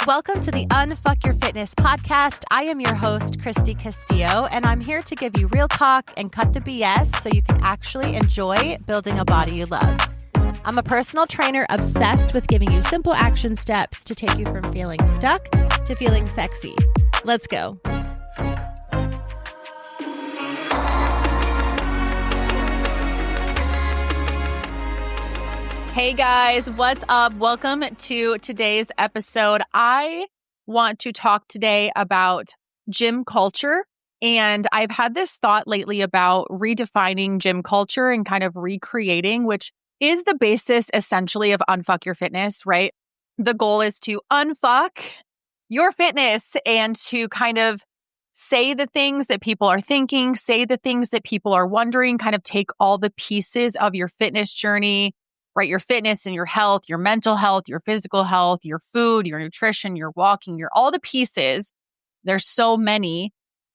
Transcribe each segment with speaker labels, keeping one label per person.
Speaker 1: Welcome to the Unfuck Your Fitness podcast. I am your host, Christy Castillo, and I'm here to give you real talk and cut the BS so you can actually enjoy building a body you love. I'm a personal trainer obsessed with giving you simple action steps to take you from feeling stuck to feeling sexy. Let's go. Hey guys, what's up? Welcome to today's episode. I want to talk today about gym culture. And I've had this thought lately about redefining gym culture and kind of recreating, which is the basis essentially of Unfuck Your Fitness, right? The goal is to unfuck your fitness and to kind of say the things that people are thinking, say the things that people are wondering, kind of take all the pieces of your fitness journey, right? Your fitness and your health, your mental health, your physical health, your food, your nutrition, your walking, your all the pieces. There's so many,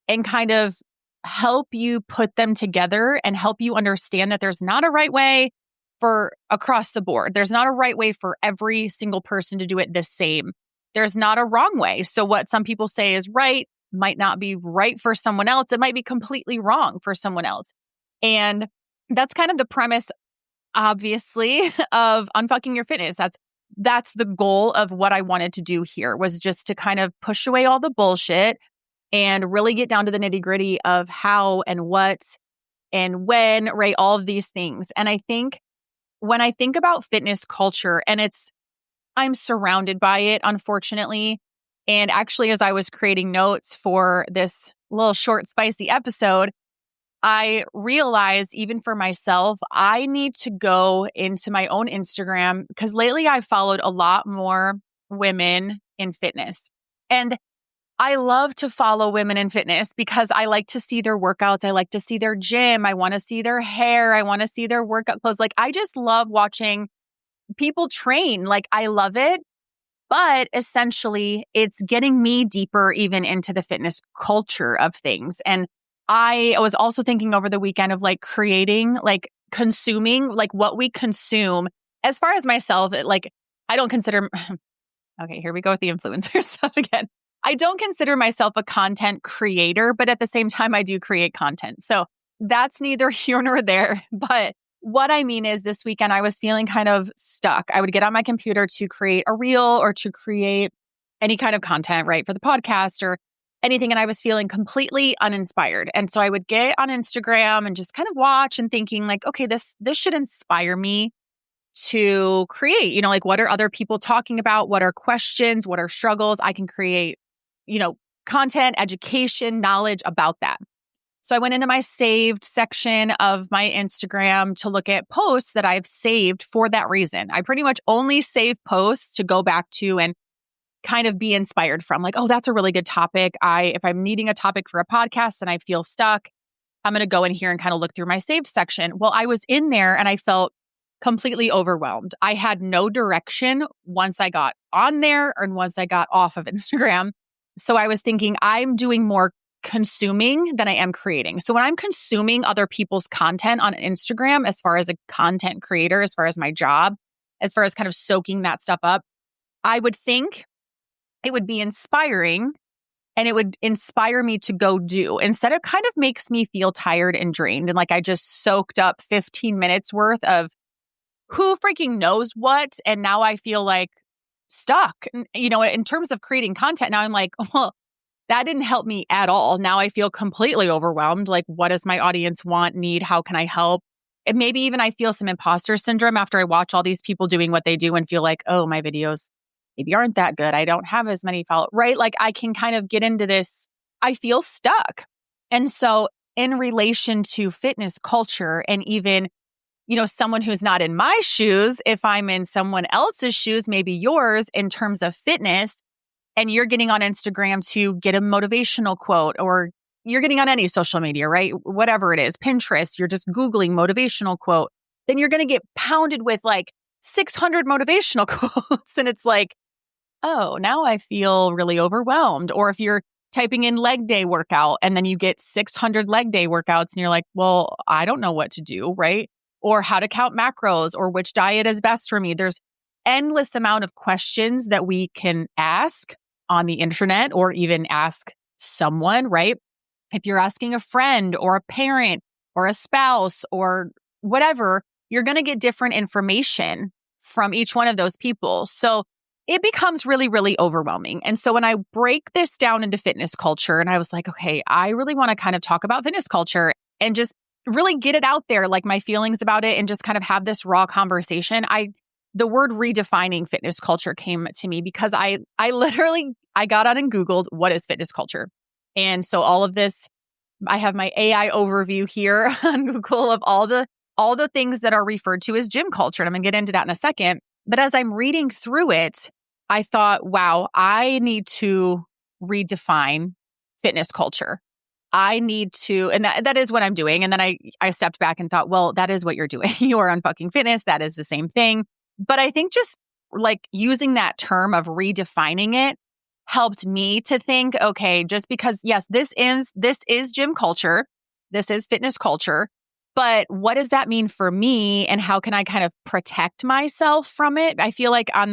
Speaker 1: and kind of help you put them together and help you understand that there's not a right way for across the board. There's not a right way for every single person to do it the same. There's not a wrong way. So what some people say is right might not be right for someone else. It might be completely wrong for someone else. And that's kind of the premise, obviously, of Unfucking Your Fitness. That's the goal of what I wanted to do here, was just to kind of push away all the bullshit and really get down to the nitty-gritty of how and what and when, right? All of these things. And I think when I think about fitness culture, and I'm surrounded by it, unfortunately. And actually, as I was creating notes for this little short, spicy episode, I realized, even for myself, I need to go into my own Instagram, because lately I've followed a lot more women in fitness. And I love to follow women in fitness because I like to see their workouts. I like to see their gym. I want to see their hair. I want to see their workout clothes. Like, I just love watching people train. Like, I love it. But essentially, it's getting me deeper even into the fitness culture of things. And I was also thinking over the weekend of like creating, like consuming, like what we consume. As far as myself, I don't consider, okay, here we go with the influencer stuff again. I don't consider myself a content creator, but at the same time, I do create content. So that's neither here nor there. But what I mean is, this weekend, I was feeling kind of stuck. I would get on my computer to create a reel or to create any kind of content, right, for the podcast or anything. And I was feeling completely uninspired. And so I would get on Instagram and just kind of watch and thinking like, okay, this should inspire me to create, like, what are other people talking about? What are questions? What are struggles? I can create, content, education, knowledge about that. So I went into my saved section of my Instagram to look at posts that I've saved for that reason. I pretty much only save posts to go back to and kind of be inspired from, like, oh, that's a really good topic. If I'm needing a topic for a podcast and I feel stuck, I'm going to go in here and kind of look through my saved section. Well, I was in there and I felt completely overwhelmed. I had no direction once I got on there and once I got off of Instagram. So I was thinking, I'm doing more consuming than I am creating. So when I'm consuming other people's content on Instagram, as far as a content creator, as far as my job, as far as kind of soaking that stuff up, I would think it would be inspiring and it would inspire me to go do. Instead, it kind of makes me feel tired and drained. And like I just soaked up 15 minutes worth of who freaking knows what. And now I feel like stuck, in terms of creating content. Now I'm like, well, that didn't help me at all. Now I feel completely overwhelmed. Like, what does my audience want, need? How can I help? And maybe even I feel some imposter syndrome after I watch all these people doing what they do and feel like, oh, my videos maybe aren't that good. I don't have as many followers, right? Like, I can kind of get into this. I feel stuck. And so in relation to fitness culture, and even, someone who's not in my shoes, if I'm in someone else's shoes, maybe yours, in terms of fitness, and you're getting on Instagram to get a motivational quote, or you're getting on any social media, right? Whatever it is, Pinterest, you're just Googling motivational quote, then you're going to get pounded with like 600 motivational quotes. And it's like, oh, now I feel really overwhelmed. Or if you're typing in leg day workout and then you get 600 leg day workouts and you're like, well, I don't know what to do, right? Or how to count macros, or which diet is best for me. There's endless amount of questions that we can ask on the internet or even ask someone, right? If you're asking a friend or a parent or a spouse or whatever, you're going to get different information from each one of those people. So it becomes really, really overwhelming. And so when I break this down into fitness culture, and I was like, okay, I really want to kind of talk about fitness culture and just really get it out there, like my feelings about it, and just kind of have this raw conversation. The word redefining fitness culture came to me because I got on and Googled what is fitness culture. And so all of this, I have my AI overview here on Google of all the things that are referred to as gym culture. And I'm going to get into that in a second. But as I'm reading through it, I thought, wow, I need to redefine fitness culture. I need to, and that is what I'm doing. And then I stepped back and thought, well, that is what you're doing. You are unfucking fitness. That is the same thing. But I think just like using that term of redefining it helped me to think, okay, just because, yes, this is gym culture, this is fitness culture, but what does that mean for me and how can I kind of protect myself from it? I feel like on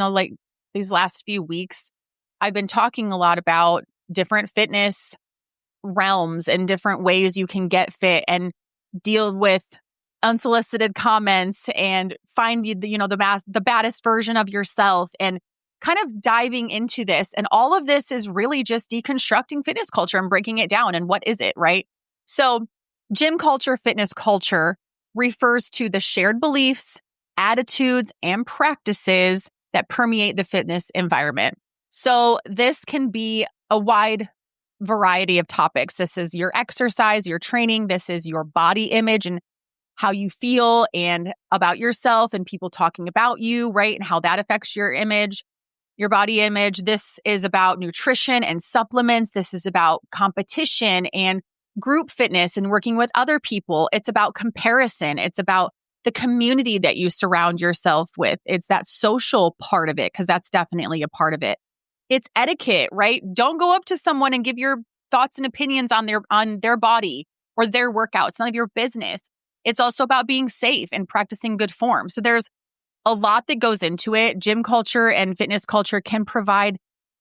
Speaker 1: these last few weeks, I've been talking a lot about different fitness realms and different ways you can get fit and deal with unsolicited comments and find the baddest version of yourself and kind of diving into this. And all of this is really just deconstructing fitness culture and breaking it down. And what is it, right? So gym culture, fitness culture refers to the shared beliefs, attitudes, and practices that permeate the fitness environment. So this can be a wide variety of topics. This is your exercise, your training. This is your body image and how you feel and about yourself and people talking about you, right? And how that affects your image, your body image. This is about nutrition and supplements. This is about competition and group fitness and working with other people. It's about comparison. It's about the community that you surround yourself with. It's that social part of it, because that's definitely a part of it. It's etiquette, right? Don't go up to someone and give your thoughts and opinions on their body or their workout. It's none of your business. It's also about being safe and practicing good form. So there's a lot that goes into it. Gym culture and fitness culture can provide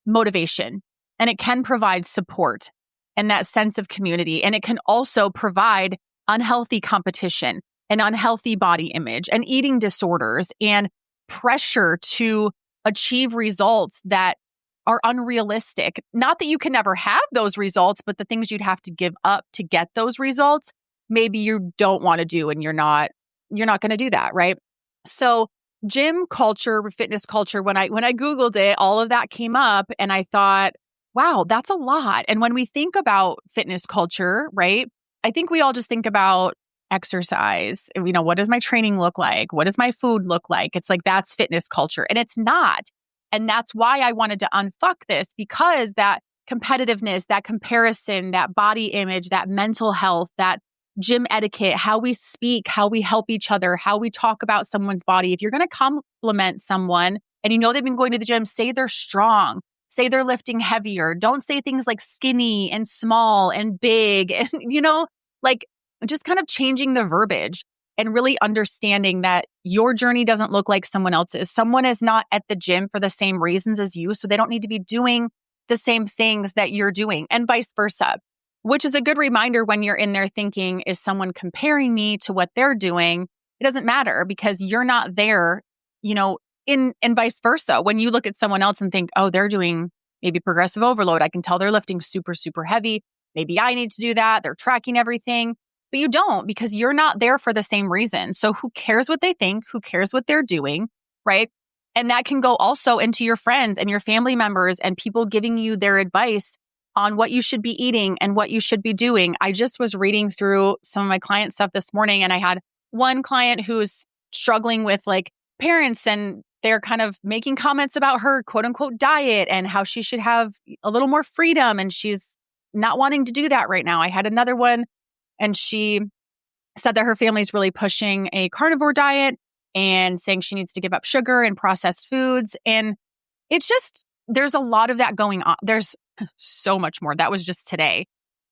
Speaker 1: motivation and it can provide support and that sense of community. And it can also provide unhealthy competition and unhealthy body image and eating disorders and pressure to achieve results that are unrealistic. Not that you can never have those results, but the things you'd have to give up to get those results, maybe you don't want to do and you're not going to do that, right? So gym culture, fitness culture, when I Googled it, all of that came up and I thought, wow, that's a lot. And when we think about fitness culture, right, I think we all just think about exercise. What does my training look like? What does my food look like? It's like, that's fitness culture. And it's not. And that's why I wanted to unfuck this, because that competitiveness, that comparison, that body image, that mental health, that gym etiquette, how we speak, how we help each other, how we talk about someone's body. If you're going to compliment someone and they've been going to the gym, say they're strong, say they're lifting heavier. Don't say things like skinny and small and big and, just kind of changing the verbiage and really understanding that your journey doesn't look like someone else's. Someone is not at the gym for the same reasons as you, so they don't need to be doing the same things that you're doing, and vice versa. Which is a good reminder when you're in there thinking, is someone comparing me to what they're doing? It doesn't matter because you're not there, and vice versa. When you look at someone else and think, oh, they're doing maybe progressive overload. I can tell they're lifting super, super heavy. Maybe I need to do that. They're tracking everything. But you don't, because you're not there for the same reason. So who cares what they think? Who cares what they're doing, right? And that can go also into your friends and your family members and people giving you their advice on what you should be eating and what you should be doing. I just was reading through some of my client stuff this morning, and I had one client who's struggling with parents, and they're kind of making comments about her quote unquote diet and how she should have a little more freedom. And she's not wanting to do that right now. I had another one, and she said that her family's really pushing a carnivore diet and saying she needs to give up sugar and processed foods. And it's just, there's a lot of that going on. There's so much more. That was just today.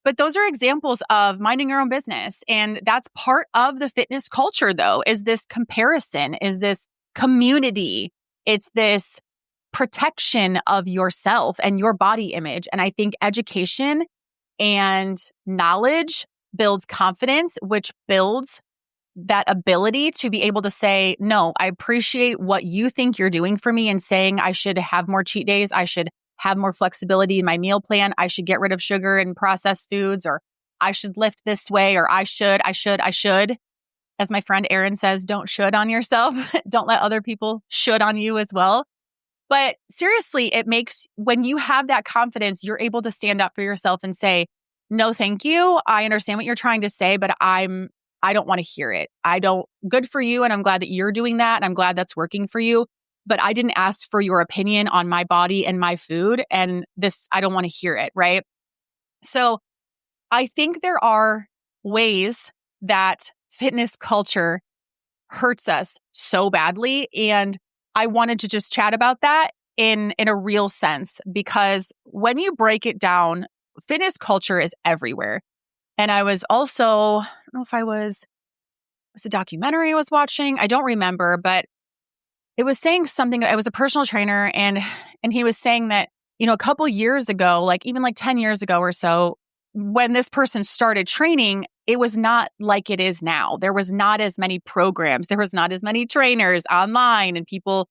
Speaker 1: But those are examples of minding your own business. And that's part of the fitness culture, though, is this comparison, is this community. It's this protection of yourself and your body image. And I think education and knowledge builds confidence, which builds that ability to be able to say, no, I appreciate what you think you're doing for me and saying I should have more cheat days. I should have more flexibility in my meal plan. I should get rid of sugar and processed foods, or I should lift this way, or I should. As my friend Erin says, don't should on yourself. Don't let other people should on you as well. But seriously, it makes, when you have that confidence, you're able to stand up for yourself and say, no, thank you. I understand what you're trying to say, but I don't want to hear it. Good for you. And I'm glad that you're doing that. And I'm glad that's working for you. But I didn't ask for your opinion on my body and my food. And I don't want to hear it. Right. So I think there are ways that fitness culture hurts us so badly. And I wanted to just chat about that in a real sense, because when you break it down, fitness culture is everywhere. And I was also, I don't know if it was a documentary I was watching. I don't remember, but it was saying something. It was a personal trainer, and he was saying that, a couple years ago, like even like 10 years ago or so, when this person started training, it was not like it is now. There was not as many programs. There was not as many trainers online and people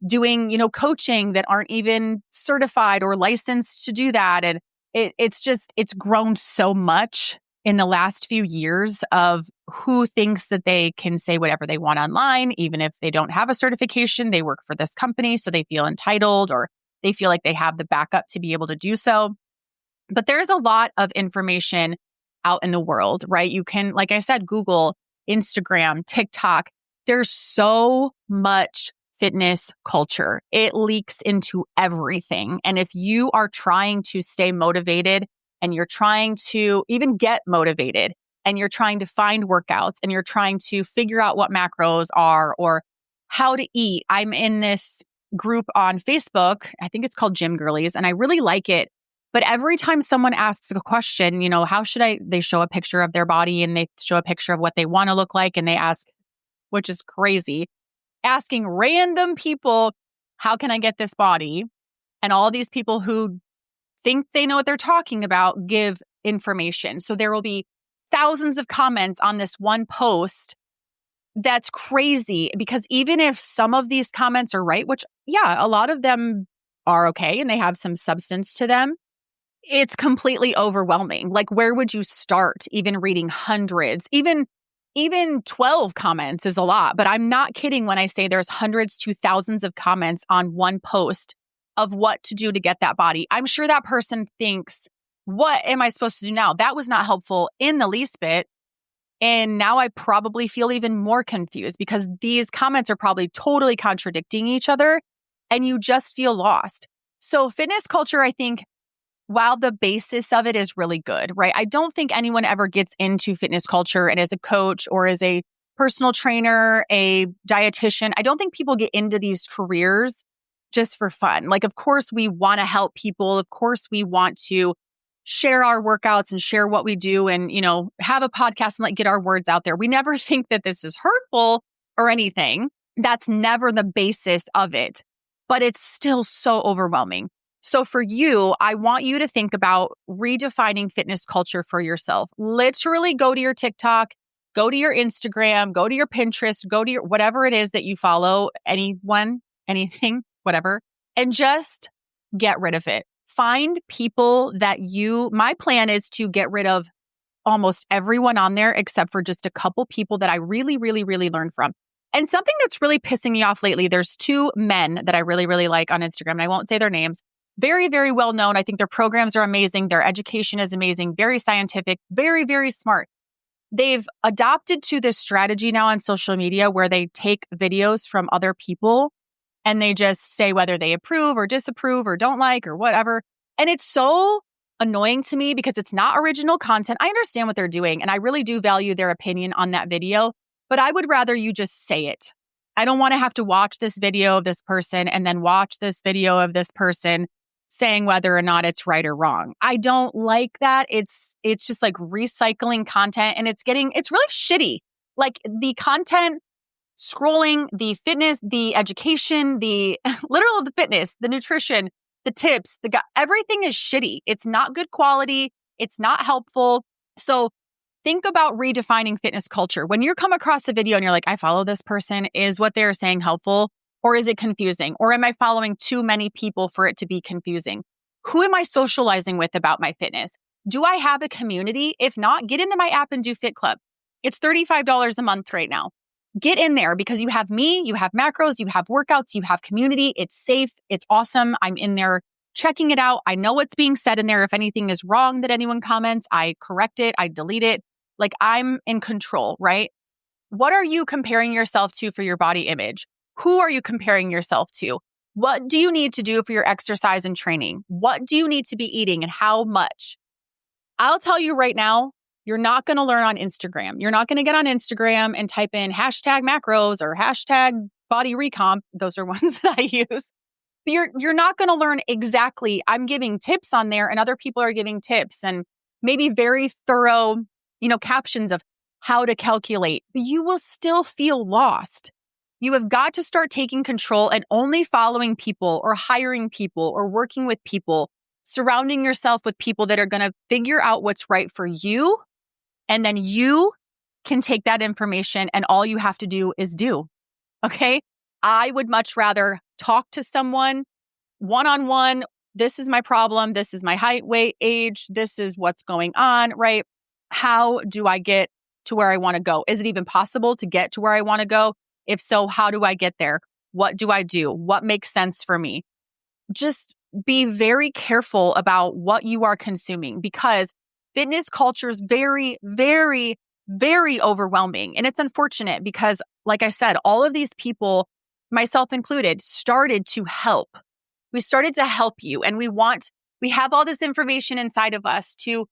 Speaker 1: doing, coaching that aren't even certified or licensed to do that. And it's grown so much in the last few years of who thinks that they can say whatever they want online, even if they don't have a certification. They work for this company, so they feel entitled, or they feel like they have the backup to be able to do so. But there's a lot of information out in the world, right? You can, like I said, Google, Instagram, TikTok. There's so much fitness culture. It leaks into everything. And if you are trying to stay motivated, and you're trying to even get motivated, and you're trying to find workouts, and you're trying to figure out what macros are or how to eat. I'm in this group on Facebook. I think it's called Gym Girlies, and I really like it. But every time someone asks a question, how should they show a picture of their body, and they show a picture of what they want to look like. And they ask, which is crazy, asking random people, how can I get this body? And all these people who think they know what they're talking about give information. So there will be thousands of comments on this one post. That's crazy, because even if some of these comments are right, which, yeah, a lot of them are okay and they have some substance to them, it's completely overwhelming. Like, where would you start even reading hundreds? Even 12 comments is a lot, but I'm not kidding when I say there's hundreds to thousands of comments on one post of what to do to get that body. I'm sure that person thinks, what am I supposed to do now? That was not helpful in the least bit. And now I probably feel even more confused, because these comments are probably totally contradicting each other, and you just feel lost. So fitness culture, I think, while the basis of it is really good, right? I don't think anyone ever gets into fitness culture and as a coach or as a personal trainer, a dietitian. I don't think people get into these careers just for fun. Like, of course, we want to help people. Of course, we want to share our workouts and share what we do and, have a podcast and get our words out there. We never think that this is hurtful or anything. That's never the basis of it, but it's still so overwhelming. So for you, I want you to think about redefining fitness culture for yourself. Literally go to your TikTok, go to your Instagram, go to your Pinterest, go to your whatever it is that you follow, anyone, anything, whatever, and just get rid of it. Find people that my plan is to get rid of almost everyone on there except for just a couple people that I really, really, really learned from. And something that's really pissing me off lately, there's two men that I really, really like on Instagram, and I won't say their names. Very, very well known. I think their programs are amazing. Their education is amazing, very scientific, very, very smart. They've adopted to this strategy now on social media where they take videos from other people and they just say whether they approve or disapprove or don't like or whatever. And it's so annoying to me because it's not original content. I understand what they're doing and I really do value their opinion on that video, but I would rather you just say it. I don't want to have to watch this video of this person and then watch this video of this person saying whether or not it's right or wrong. I don't like that. It's just like recycling content and it's really shitty. Like the content scrolling the fitness, the education, the literal the fitness, the nutrition, the tips, everything is shitty. It's not good quality. It's not helpful. So think about redefining fitness culture. When you come across a video and you're like, I follow this person, is what they're saying helpful? Or is it confusing? Or am I following too many people for it to be confusing? Who am I socializing with about my fitness? Do I have a community? If not, get into my app and do Fit Club. It's $35 a month right now. Get in there because you have me, you have macros, you have workouts, you have community. It's safe. It's awesome. I'm in there checking it out. I know what's being said in there. If anything is wrong that anyone comments, I correct it. I delete it. Like I'm in control, right? What are you comparing yourself to for your body image? Who are you comparing yourself to? What do you need to do for your exercise and training? What do you need to be eating and how much? I'll tell you right now, you're not going to learn on Instagram. You're not going to get on Instagram and type in hashtag macros or hashtag body recomp. Those are ones that I use. But you're not going to learn exactly. I'm giving tips on there and other people are giving tips and maybe very thorough, captions of how to calculate. But you will still feel lost. You have got to start taking control and only following people or hiring people or working with people, surrounding yourself with people that are going to figure out what's right for you. And then you can take that information and all you have to do is do. Okay. I would much rather talk to someone one-on-one. This is my problem. This is my height, weight, age. This is what's going on, right? How do I get to where I want to go? Is it even possible to get to where I want to go? If so, how do I get there? What do I do? What makes sense for me? Just be very careful about what you are consuming because fitness culture is very, very, very overwhelming. And it's unfortunate because, like I said, all of these people, myself included, started to help. We started to help you. And we have all this information inside of us to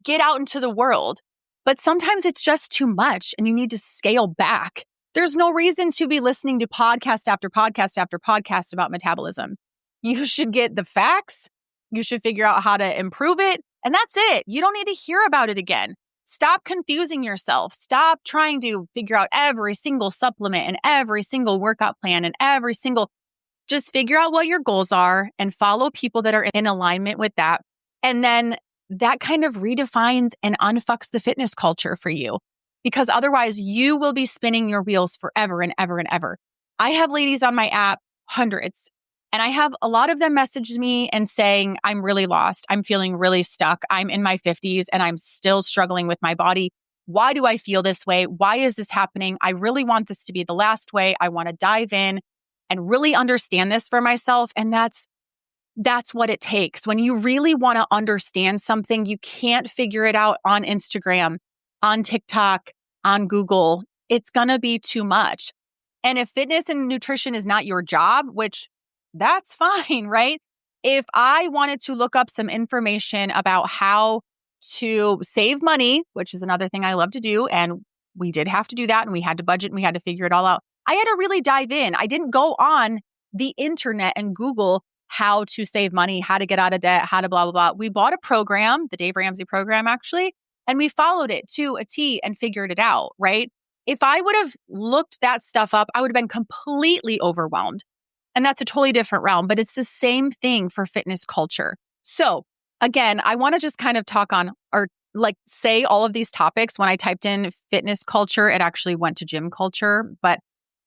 Speaker 1: get out into the world. But sometimes it's just too much and you need to scale back. There's no reason to be listening to podcast after podcast after podcast about metabolism. You should get the facts. You should figure out how to improve it. And that's it. You don't need to hear about it again. Stop confusing yourself. Stop trying to figure out every single supplement and every single workout plan and just figure out what your goals are and follow people that are in alignment with that. And then that kind of redefines and unfucks the fitness culture for you because otherwise you will be spinning your wheels forever and ever and ever. I have ladies on my app, hundreds. And I have a lot of them message me and saying, I'm really lost. I'm feeling really stuck. I'm in my 50s and I'm still struggling with my body. Why do I feel this way? Why is this happening? I really want this to be the last way. I want to dive in and really understand this for myself. And that's what it takes. When you really want to understand something, you can't figure it out on Instagram, on TikTok, on Google. It's going to be too much. And if fitness and nutrition is not your job, which that's fine, right? If I wanted to look up some information about how to save money, which is another thing I love to do, and we did have to do that and we had to budget and we had to figure it all out. I had to really dive in. I didn't go on the internet and Google how to save money, how to get out of debt, how to blah, blah, blah. We bought a program, the Dave Ramsey program actually, and we followed it to a T and figured it out, right? If I would have looked that stuff up, I would have been completely overwhelmed. And that's a totally different realm, but it's the same thing for fitness culture. So again, I want to just kind of talk on or say all of these topics. When I typed in fitness culture, it actually went to gym culture. But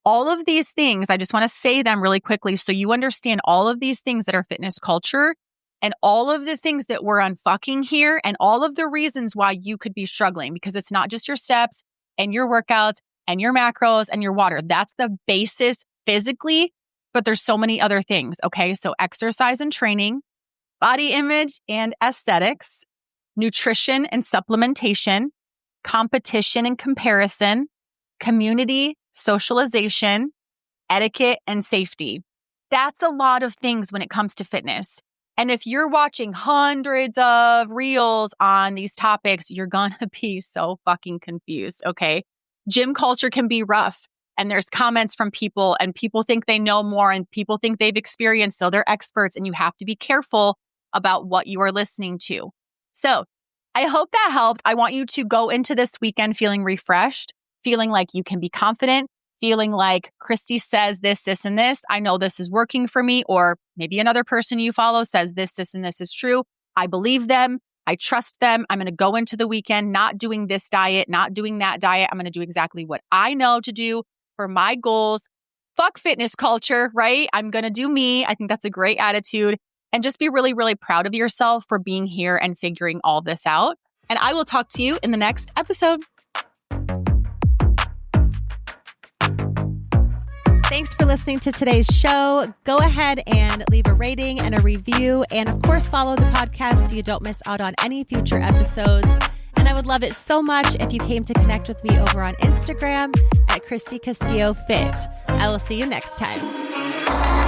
Speaker 1: all of these things, I just want to say them really quickly so you understand all of these things that are fitness culture and all of the things that we're unfucking here and all of the reasons why you could be struggling because it's not just your steps and your workouts and your macros and your water. That's the basis physically. But there's so many other things, okay? So exercise and training, body image and aesthetics, nutrition and supplementation, competition and comparison, community, socialization, etiquette, and safety. That's a lot of things when it comes to fitness. And if you're watching hundreds of reels on these topics, you're gonna be so fucking confused, okay? Gym culture can be rough. And there's comments from people and people think they know more and people think they've experienced, so they're experts and you have to be careful about what you are listening to. So I hope that helped. I want you to go into this weekend feeling refreshed, feeling like you can be confident, feeling like Christy says this, and this. I know this is working for me. Or maybe another person you follow says this, and this is true. I believe them. I trust them. I'm going to go into the weekend not doing this diet, not doing that diet. I'm going to do exactly what I know to do for my goals. Fuck fitness culture, right? I'm going to do me. I think that's a great attitude. And just be really, really proud of yourself for being here and figuring all this out. And I will talk to you in the next episode.
Speaker 2: Thanks for listening to today's show. Go ahead and leave a rating and a review. And of course, follow the podcast so you don't miss out on any future episodes. And I would love it so much if you came to connect with me over on Instagram at Christy Castillo Fit. I will see you next time.